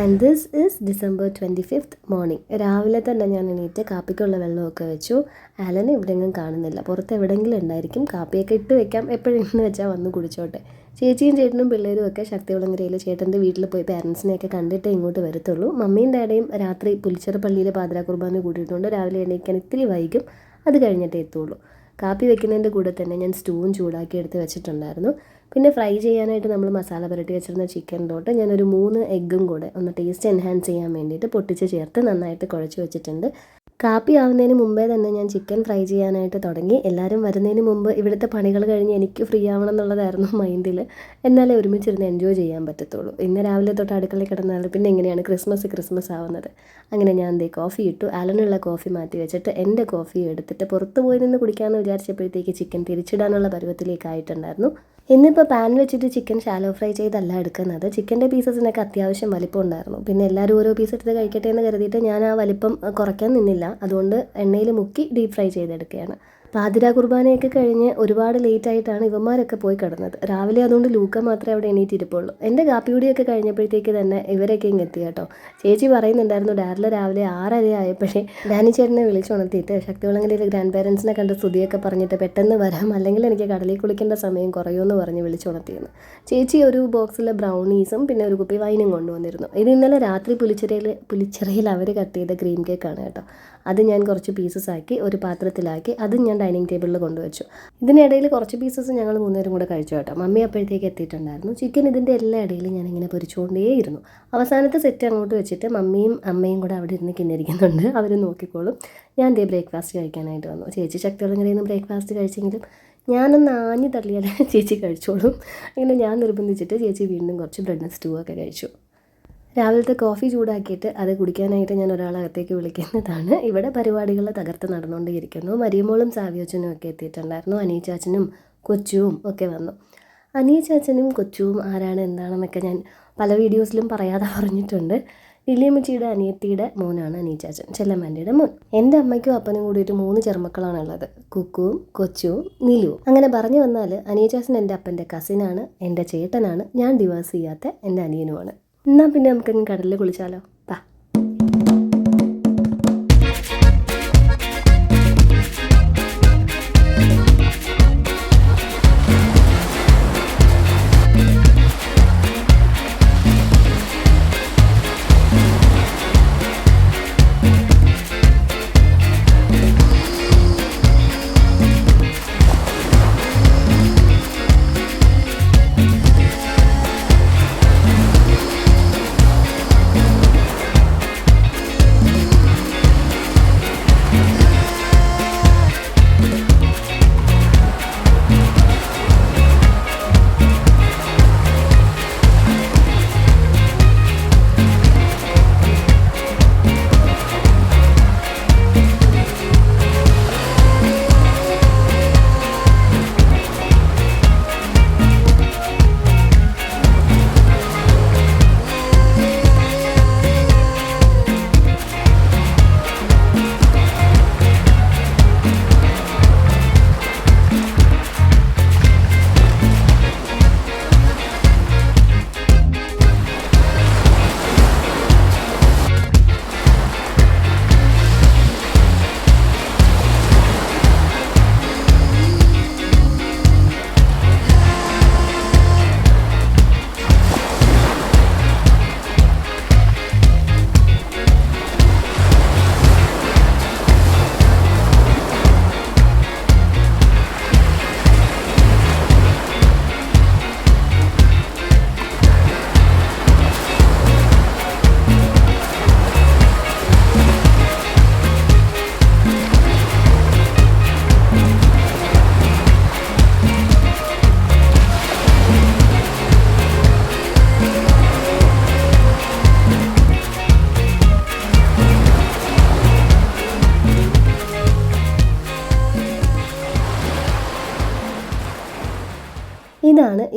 A: And this is December 25th morning. രാവിലെ തന്നെ ഞാൻ എണീറ്റ് കാപ്പിക്കുള്ള വെള്ളമൊക്കെ വെച്ചു. ആലന് എവിടെയെങ്കിലും കാണുന്നില്ല, പുറത്ത് എവിടെയെങ്കിലും ഉണ്ടായിരിക്കും. കാപ്പിയൊക്കെ ഇട്ട് വെക്കാം, എപ്പോഴെന്ന് വെച്ചാൽ വന്ന് കുടിച്ചോട്ടെ. ചേച്ചിയും ചേട്ടനും പിള്ളേരും ഒക്കെ ശക്തികുളങ്ങരയിൽ ചേട്ടൻ്റെ വീട്ടിൽ പോയി പാരൻസിനെയൊക്കെ കണ്ടിട്ടേ ഇങ്ങോട്ട് വരത്തുള്ളൂ. മമ്മിയും ഡാഡയും രാത്രി പുലിച്ചിറ പള്ളിയിലെ പാതിരാ കുർബാന കൂട്ടിയിട്ടുണ്ട്. രാവിലെ എണീക്കാൻ ഇത്തിരി വൈകും, അത് കഴിഞ്ഞിട്ടേ എത്തുള്ളൂ. കാപ്പി വെക്കുന്നതിൻ്റെ കൂടെ തന്നെ ഞാൻ സ്റ്റൂവും ചൂടാക്കി എടുത്ത് വെച്ചിട്ടുണ്ടായിരുന്നു. പിന്നെ ഫ്രൈ ചെയ്യാനായിട്ട് നമ്മൾ മസാല പുരട്ടി വെച്ചിരുന്ന ചിക്കനിലോട്ട് ഞാനൊരു 3 എഗ്ഗും കൂടെ ഒന്ന് ടേസ്റ്റ് എൻഹാൻസ് ചെയ്യാൻ വേണ്ടിയിട്ട് പൊട്ടിച്ച് ചേർത്ത് നന്നായിട്ട് കുഴച്ച് വെച്ചിട്ടുണ്ട്. കാപ്പി ആവുന്നതിന് മുമ്പേ തന്നെ ഞാൻ ചിക്കൻ ഫ്രൈ ചെയ്യാനായിട്ട് തുടങ്ങി. എല്ലാവരും വരുന്നതിന് മുമ്പ് ഇവിടുത്തെ പണികൾ കഴിഞ്ഞ് എനിക്ക് ഫ്രീ ആവണം എന്നുള്ളതായിരുന്നു മൈൻഡിൽ. എന്നാലേ ഒരുമിച്ചിരുന്ന് എൻജോയ് ചെയ്യാൻ പറ്റത്തുള്ളൂ. ഇന്ന് രാവിലെ തൊട്ട് അടുക്കളയിൽ കിടന്നാൽ പിന്നെ എങ്ങനെയാണ് ക്രിസ്മസ് ആവുന്നത്? അങ്ങനെ ഞാൻ കോഫി ഇട്ടു. ആലനുള്ള കോഫി മാറ്റി വെച്ചിട്ട് എൻ്റെ കോഫി എടുത്തിട്ട് പുറത്ത് പോയി നിന്ന് കുടിക്കാമെന്ന് വിചാരിച്ചപ്പോഴത്തേക്ക് ചിക്കൻ തിരിച്ചിടാനുള്ള പരുവത്തിലേക്കായിട്ടുണ്ടായിരുന്നു. ഇന്നിപ്പോൾ പാൻ വെച്ചിട്ട് ചിക്കൻ ഷാലോ ഫ്രൈ ചെയ്തല്ല എടുക്കുന്നത്. ചിക്കൻ്റെ പീസസിനൊക്കെ അത്യാവശ്യം വലിപ്പം ഉണ്ടായിരുന്നു. പിന്നെ എല്ലാവരും ഓരോ പീസ് എടുത്ത് കഴിക്കട്ടെ എന്ന് കരുതിയിട്ട് ഞാൻ ആ വലിപ്പം കുറയ്ക്കാൻ നിന്നില്ല. അതുകൊണ്ട് എണ്ണയിൽ മുക്കി ഡീപ്പ് ഫ്രൈ ചെയ്തെടുക്കുകയാണ്. പാതിരാ കുർബാനയൊക്കെ കഴിഞ്ഞ് ഒരുപാട് ലേറ്റായിട്ടാണ് ഇവന്മാരൊക്കെ പോയി കിടന്നത്. രാവിലെ അതുകൊണ്ട് ലൂക്ക മാത്രമേ അവിടെ എണീറ്റിരിപ്പുള്ളൂ. എൻ്റെ കാപ്പിയുടിയൊക്കെ കഴിഞ്ഞപ്പോഴത്തേക്ക് തന്നെ ഇവരൊക്കെ ഇങ്ങ് എത്തി കേട്ടോ. ചേച്ചി പറയുന്നുണ്ടായിരുന്നു ഡാഡിലെ രാവിലെ 6:30 ആയപ്പോഴേ ഡാനി ചേട്ടനെ വിളിച്ചുണർത്തിയിട്ട് ശക്തികുളങ്ങരയിലെ ഗ്രാൻഡ് പേരൻസിനെ കണ്ട് സ്തുതിയൊക്കെ പറഞ്ഞിട്ട് പെട്ടെന്ന് വരാം, അല്ലെങ്കിൽ എനിക്ക് കടലിൽ കുളിക്കേണ്ട സമയം കുറയുമെന്ന് പറഞ്ഞ് വിളിച്ചുണർത്തിയിരുന്നു. ചേച്ചി ഒരു ബോക്സിലെ ബ്രൗണീസും പിന്നെ ഒരു കുപ്പി വൈനും കൊണ്ടുവന്നിരുന്നു. ഇത് ഇന്നലെ രാത്രി പുലിച്ചിറയിൽ അവർ കട്ട് ചെയ്ത ക്രീം കേക്കാണ് കേട്ടോ. അത് ഞാൻ കുറച്ച് പീസസ് ആക്കി ഒരു പാത്രത്തിലാക്കി അതും ഞാൻ ഡൈനിങ് ടേബിളിൽ കൊണ്ടുവച്ചു. ഇതിനിടയിൽ കുറച്ച് പീസസ് ഞങ്ങൾ 3 പേരും കൂടെ കഴിച്ചു കേട്ടോ. മമ്മി അപ്പോഴത്തേക്ക് എത്തിയിട്ടുണ്ടായിരുന്നു. ചിക്കൻ ഇതിൻ്റെ എല്ലാ ഇടയിലും ഞാനിങ്ങനെ പൊരിച്ചുകൊണ്ടേയിരുന്നു. അവസാനത്തെ സെറ്റ് അങ്ങോട്ട് വെച്ചിട്ട് മമ്മിയും അമ്മയും കൂടെ അവിടെ ഇരുന്ന് കിന്നിരിക്കുന്നുണ്ട്. അവർ നോക്കിക്കോളും. ഞാൻ ബ്രേക്ക്ഫാസ്റ്റ് കഴിക്കാനായിട്ട് വന്നു. ചേച്ചി ശക്തികുളങ്ങരയിൽ നിന്ന് ബ്രേക്ക്ഫാസ്റ്റ് കഴിച്ചെങ്കിലും ഞാനൊന്ന് ആഞ്ഞു തള്ളിയാൽ ചേച്ചി കഴിച്ചോളും. അങ്ങനെ ഞാൻ നിർബന്ധിച്ചിട്ട് ചേച്ചി വീണ്ടും കുറച്ച് ബ്രെഡ് സ്റ്റൂ ഒക്കെ കഴിച്ചു. രാവിലത്തെ കോഫി ചൂടാക്കിയിട്ട് അത് കുടിക്കാനായിട്ട് ഞാൻ ഒരാളകത്തേക്ക് വിളിക്കുന്നതാണ്. ഇവിടെ പരിപാടികൾ തകർത്ത് നടന്നുകൊണ്ടേയിരിക്കുന്നു. മരിയമോളും സാവിയോച്ചനും ഒക്കെ എത്തിയിട്ടുണ്ടായിരുന്നു. അനീച്ചാച്ചനും കൊച്ചുവും ഒക്കെ വന്നു. അനീച്ചാച്ചനും കൊച്ചുവും ആരാണ് എന്താണെന്നൊക്കെ ഞാൻ പല വീഡിയോസിലും പറയാതെ പറഞ്ഞിട്ടുണ്ട്. ലില്ലിയമ്മച്ചിയുടെ അനിയത്തിയുടെ മോനാണ് അനീച്ചാച്ചൻ, ചെല്ലമ്മേൻ്റെ മോൻ. എൻ്റെ അമ്മയ്ക്കും അപ്പനും കൂടിയിട്ട് 3 ചെറുമക്കളാണുള്ളത്, കുക്കുവും കൊച്ചുവും നിലുവും. അങ്ങനെ പറഞ്ഞു വന്നാൽ അനീച്ചാച്ചൻ എൻ്റെ അപ്പൻ്റെ കസിനാണ്, എൻ്റെ ചേട്ടനാണ്, ഞാൻ ഡിവോഴ്സ് ചെയ്യാത്ത എൻ്റെ അനിയനുമാണ്. എന്നാൽ പിന്നെ നമുക്കങ്ങ് കടലിൽ കുളിച്ചാലോ? പാ.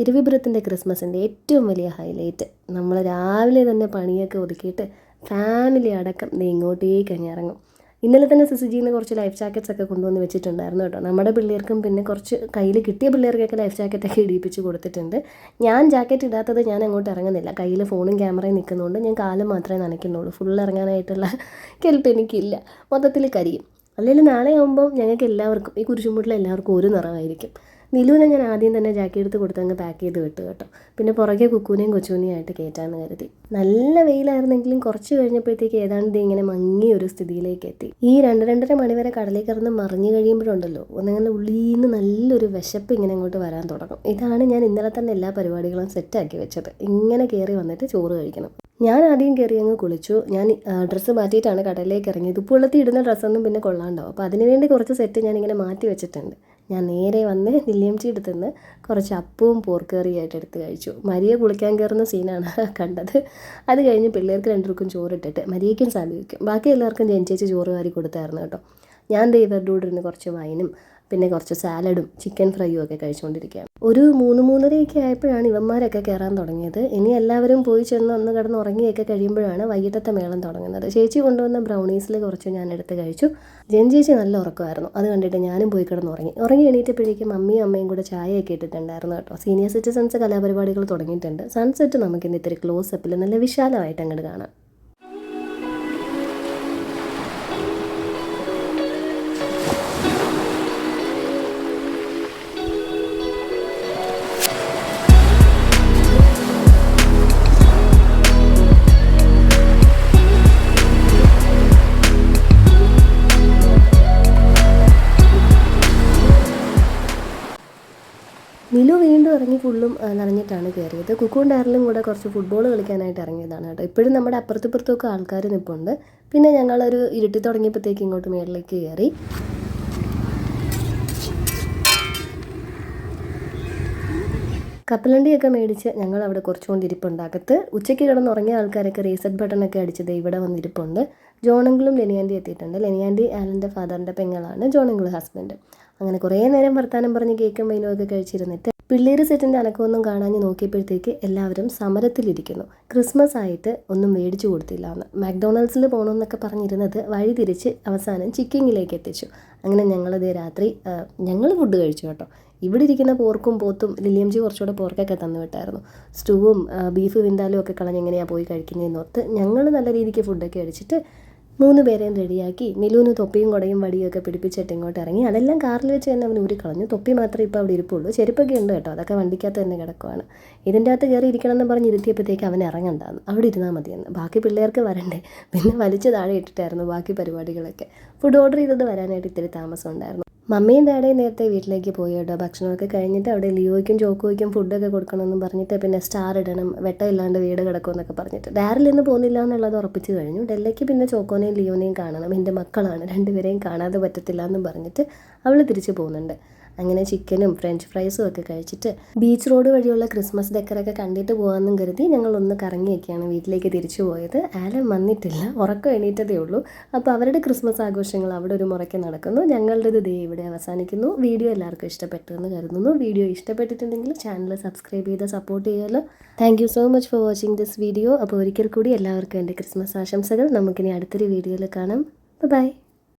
A: ഇരവിപുരത്തിൻ്റെ ക്രിസ്മസിൻ്റെ ഏറ്റവും വലിയ ഹൈലൈറ്റ്. നമ്മൾ രാവിലെ തന്നെ പണിയൊക്കെ ഒതുക്കിയിട്ട് ഫാമിലി അടക്കം ഇങ്ങോട്ടേക്ക് അങ്ങ് ഇറങ്ങും. ഇന്നലെ തന്നെ സിസിജിന്ന് കുറച്ച് ലൈഫ് ജാക്കറ്റ്സ് ഒക്കെ കൊണ്ടുവന്ന് വെച്ചിട്ടുണ്ടായിരുന്നു കേട്ടോ. നമ്മുടെ പിള്ളേർക്കും പിന്നെ കുറച്ച് കയ്യിൽ കിട്ടിയ പിള്ളേർക്കൊക്കെ ലൈഫ് ജാക്കറ്റൊക്കെ ഇടിപ്പിച്ച് കൊടുത്തിട്ടുണ്ട്. ഞാൻ ജാക്കറ്റ് ഇടാത്തത് ഞാൻ അങ്ങോട്ട് ഇറങ്ങുന്നില്ല. കയ്യിൽ ഫോണും ക്യാമറയും നിൽക്കുന്നതുകൊണ്ട് ഞാൻ കാലം മാത്രമേ നനയ്ക്കുന്നുള്ളൂ. ഫുൾ ഇറങ്ങാനായിട്ടുള്ള കെൽപ്പ് എനിക്കില്ല. മൊത്തത്തിൽ കരിയും. അല്ലെങ്കിൽ നാളെ ആകുമ്പോൾ ഞങ്ങൾക്ക് എല്ലാവർക്കും ഈ കുരിശുമൂട്ടിൽ എല്ലാവർക്കും ഒരു നിറമായിരിക്കും. നിലുവിനെ ഞാൻ ആദ്യം തന്നെ ജാക്കറ്റ് എടുത്ത് കൊടുത്തങ്ങ് പാക്ക് ചെയ്ത് വിട്ടു കേട്ടോ. പിന്നെ പുറകെ കുക്കൂനെയും കൊച്ചുവിനെയും ആയിട്ട് കയറ്റാമെന്ന് കരുതി. നല്ല വെയിലായിരുന്നെങ്കിലും കുറച്ച് കഴിഞ്ഞപ്പോഴത്തേക്ക് ഏതാണ്ട് ഇങ്ങനെ മങ്ങിയ ഒരു സ്ഥിതിയിലേക്ക് എത്തി. ഈ 2-2:30 മണി വരെ കടലിൽ കിടന്ന് മറിഞ്ഞു കഴിയുമ്പോഴുണ്ടല്ലോ ഒന്നങ്ങനെ ഉള്ളിൽ നിന്ന് നല്ലൊരു വിശപ്പ് ഇങ്ങനെ അങ്ങോട്ട് വരാൻ തുടങ്ങും. ഇതാണ് ഞാൻ ഇന്നലെ തന്നെ എല്ലാ പരിപാടികളും സെറ്റാക്കി വെച്ചത്. ഇങ്ങനെ കയറി വന്നിട്ട് ചോറ് കഴിക്കണം. ഞാൻ ആദ്യം കയറി അങ്ങ് കുളിച്ചു. ഞാൻ ഡ്രസ്സ് മാറ്റിയിട്ടാണ് കടലിലേക്ക് ഇറങ്ങിയത്. ഉപ്പുവെള്ളത്തിൽ ഇടുന്ന ഡ്രസ്സൊന്നും പിന്നെ കൊള്ളാണ്ടാവും. അപ്പോൾ അതിനുവേണ്ടി കുറച്ച് സെറ്റ് ഞാനിങ്ങനെ മാറ്റി വെച്ചിട്ടുണ്ട്. ഞാൻ നേരെ വന്ന് നെല്ലിയംചി എടുത്തുനിന്ന് കുറച്ച് അപ്പവും പോർക്ക് കറിയായിട്ട് എടുത്ത് കഴിച്ചു. മരിയ കുളിക്കാൻ കയറുന്ന സീനാണ് കണ്ടത്. അത് കഴിഞ്ഞ് പിള്ളേർക്ക് 2 പേർക്കും ചോറിട്ടിട്ട് മരിയയ്ക്കും സാധിക്കും. ബാക്കി എല്ലാവർക്കും ജനിച്ചേച്ച് ചോറ് വാരി കൊടുത്തായിരുന്നു കേട്ടോ. ഞാൻ ഇവരുടെ കൂടെ ഇരുന്ന് കുറച്ച് വൈനും പിന്നെ കുറച്ച് സാലഡും ചിക്കൻ ഫ്രൈയും ഒക്കെ കഴിച്ചുകൊണ്ടിരിക്കുകയാണ്. ഒരു 3-3:30 ആയപ്പോഴാണ് ഇവന്മാരൊക്കെ കയറാൻ തുടങ്ങിയത്. ഇനി എല്ലാവരും പോയി ചെന്ന് ഒന്ന് കിടന്ന് ഉറങ്ങിയൊക്കെ കഴിയുമ്പോഴാണ് വൈകിട്ടത്തെ മേളം തുടങ്ങുന്നത്. ചേച്ചി കൊണ്ടുവന്ന ബ്രൗണീസിൽ കുറച്ച് ഞാൻ എടുത്ത് കഴിച്ചു. ചേച്ചി നല്ല ഉറക്കമായിരുന്നു. അത് കണ്ടിട്ട് ഞാനും പോയി കിടന്ന് ഉറങ്ങി എണീറ്റപ്പോഴേക്കും അമ്മയും അമ്മയും കൂടെ ചായയൊക്കെ ഇട്ടിട്ടുണ്ടായിരുന്നു കേട്ടോ. സീനിയർ സിറ്റിസൺസ് കലാപരിപാടികൾ തുടങ്ങിയിട്ടുണ്ട്. സൺസെറ്റ് നമുക്കിന്ന് ഇത്തിരി ക്ലോസപ്പിൽ നല്ല വിശാലമായിട്ട് അങ്ങോട്ട് കാണാം. നിലു വീണ്ടും ഇറങ്ങി ഫുള്ളും നനഞ്ഞിട്ടാണ് കയറിയത്. കുക്കും ഡാറിലും കൂടെ കുറച്ച് ഫുട്ബോൾ കളിക്കാനായിട്ട് ഇറങ്ങിയതാണ് കേട്ടോ. ഇപ്പോഴും നമ്മുടെ അപ്പുറത്തും ആൾക്കാർ നിൽപ്പുണ്ട്. പിന്നെ ഞങ്ങളൊരു ഇരുട്ടി തുടങ്ങിയപ്പോഴത്തേക്ക് ഇങ്ങോട്ട് മേളിലേക്ക് കയറി. കപ്പലണ്ടിയൊക്കെ മേടിച്ച് ഞങ്ങൾ അവിടെ കുറച്ചുകൊണ്ടിരിപ്പുണ്ട് അകത്ത്. ഉച്ചയ്ക്ക് കിടന്നുറങ്ങിയ ആൾക്കാരൊക്കെ റീസെറ്റ് ബട്ടണൊക്കെ അടിച്ചത് ഇവിടെ വന്നിരിപ്പുണ്ട്. ജോണങ്കിളും ലെനിയാൻറ്റി എത്തിയിട്ടുണ്ട്. ലെനിയാൻറ്റി ആലൻ്റെ ഫാദറിൻ്റെ പെങ്ങളാണ്, ജോണങ്കിൾ ഹസ്ബൻഡ്. അങ്ങനെ കുറേ നേരം വർത്താനം പറഞ്ഞ് കേക്കും വൈനും ഒക്കെ കഴിച്ചിരുന്നിട്ട് പിള്ളേർ സെറ്റിൻ്റെ അനക്കമൊന്നും കാണാഞ്ഞ് നോക്കിയപ്പോഴത്തേക്ക് എല്ലാവരും സമരത്തിലിരിക്കുന്നു. ക്രിസ്മസ് ആയിട്ട് ഒന്നും മേടിച്ചു കൊടുത്തില്ല എന്ന്. മാക്ഡൊണാൾഡ്സിൽ പോകണമെന്നൊക്കെ പറഞ്ഞിരുന്നത് വഴി തിരിച്ച് അവസാനം ചിക്കിങ്ങിലേക്ക് എത്തിച്ചു. അങ്ങനെ ഞങ്ങളിതേ രാത്രി ഞങ്ങൾ ഫുഡ് കഴിച്ചു കേട്ടോ. ഇവിടെ ഇരിക്കുന്ന പോർക്കും പോത്തും ലില്ലിയംജി കുറച്ചുകൂടെ പോർക്കൊക്കെ തന്നു വിട്ടായിരുന്നു. സ്റ്റൂവും ബീഫ് വിന്താലും ഒക്കെ കളഞ്ഞ് എങ്ങനെയാണ് പോയി കഴിക്കുന്നതെന്നോർത്ത് ഞങ്ങൾ നല്ല രീതിക്ക് ഫുഡൊക്കെ അടിച്ചിട്ട് 3 പേരെയും റെഡിയാക്കി നിലുവിന് തൊപ്പിയും കുടയും വടിയൊക്കെ പിടിപ്പിച്ചിട്ട് ഇങ്ങോട്ട് ഇറങ്ങി. അതെല്ലാം കാറിൽ വെച്ച് തന്നെ അവൻ ഊരിക്കളഞ്ഞു. തൊപ്പി മാത്രമേ ഇപ്പോൾ അവിടെ ഇരിപ്പുള്ളൂ. ചെരുപ്പൊക്കെ ഉണ്ട് കേട്ടോ, അതൊക്കെ വണ്ടിക്കകത്ത് തന്നെ കിടക്കുവാണ്. ഇതിൻ്റെ അകത്ത് കയറി ഇരിക്കണം എന്ന് പറഞ്ഞ് ഇരുത്തിയപ്പോഴത്തേക്ക് അവൻ ഇറങ്ങണ്ടാന്ന്, അവിടെ ഇരുന്നാൽ മതിയെന്ന്. ബാക്കി പിള്ളേർക്ക് വരണ്ടേ, പിന്നെ വലിച്ച് താഴെ ഇട്ടിട്ടായിരുന്നു ബാക്കി പരിപാടികളൊക്കെ. ഫുഡ് ഓർഡർ ചെയ്തത് വരാനായിട്ട് ഇത്തിരി താമസം ഉണ്ടായിരുന്നു. മമ്മിയും ഡാഡിയും നേരത്തെ വീട്ടിലേക്ക് പോയി കേട്ടോ. ഭക്ഷണമൊക്കെ കഴിഞ്ഞിട്ട് അവിടെ ലിയോയ്ക്കും ചോക്കോയ്ക്കും ഫുഡൊക്കെ കൊടുക്കണമെന്ന് പറഞ്ഞിട്ട് പിന്നെ സ്റ്റാർ ഇടണം, വെട്ടമില്ലാണ്ട് വീട് കിടക്കുമെന്നൊക്കെ പറഞ്ഞിട്ട് ഡാരിൽ നിന്ന് പോകുന്നില്ല എന്നുള്ളത് ഉറപ്പിച്ച് കഴിഞ്ഞു. ഡെല്ലയ്ക്ക് പിന്നെ ചോക്കോനെയും ലിയോനെയും കാണണം, എൻ്റെ മക്കളാണ്, 2 പേരെയും കാണാതെ പറ്റത്തില്ല എന്നും പറഞ്ഞിട്ട് അവൾ തിരിച്ച് പോകുന്നുണ്ട്. അങ്ങനെ ചിക്കനും ഫ്രഞ്ച് ഫ്രൈസും ഒക്കെ കഴിച്ചിട്ട് ബീച്ച് റോഡ് വഴിയുള്ള ക്രിസ്മസ് ഡെക്കറൊക്കെ കണ്ടിട്ട് പോകാമെന്നും കരുതി ഞങ്ങളൊന്ന് കറങ്ങിയൊക്കെയാണ് വീട്ടിലേക്ക് തിരിച്ചു പോയത്. ആലൻ വന്നിട്ടില്ല, ഉറക്കം എണീറ്റതേ ഉള്ളൂ. അപ്പോൾ അവരുടെ ക്രിസ്മസ് ആഘോഷങ്ങൾ അവിടെ ഒരു മുറയ്ക്ക് നടക്കുന്നു. ഞങ്ങളുടേത് ദേ ഇവിടെ അവസാനിക്കുന്നു. വീഡിയോ എല്ലാവർക്കും ഇഷ്ടപ്പെട്ടു എന്ന് കരുതുന്നു. വീഡിയോ ഇഷ്ടപ്പെട്ടിട്ടുണ്ടെങ്കിൽ ചാനൽ സബ്സ്ക്രൈബ് ചെയ്ത് സപ്പോർട്ട് ചെയ്യുമല്ലോ. Thank you so much for watching this video. അപ്പോൾ ഒരിക്കൽ കൂടി എല്ലാവർക്കും എൻ്റെ ക്രിസ്മസ് ആശംസകൾ. നമുക്കിനി അടുത്തൊരു വീഡിയോയിൽ കാണാം. ബൈ.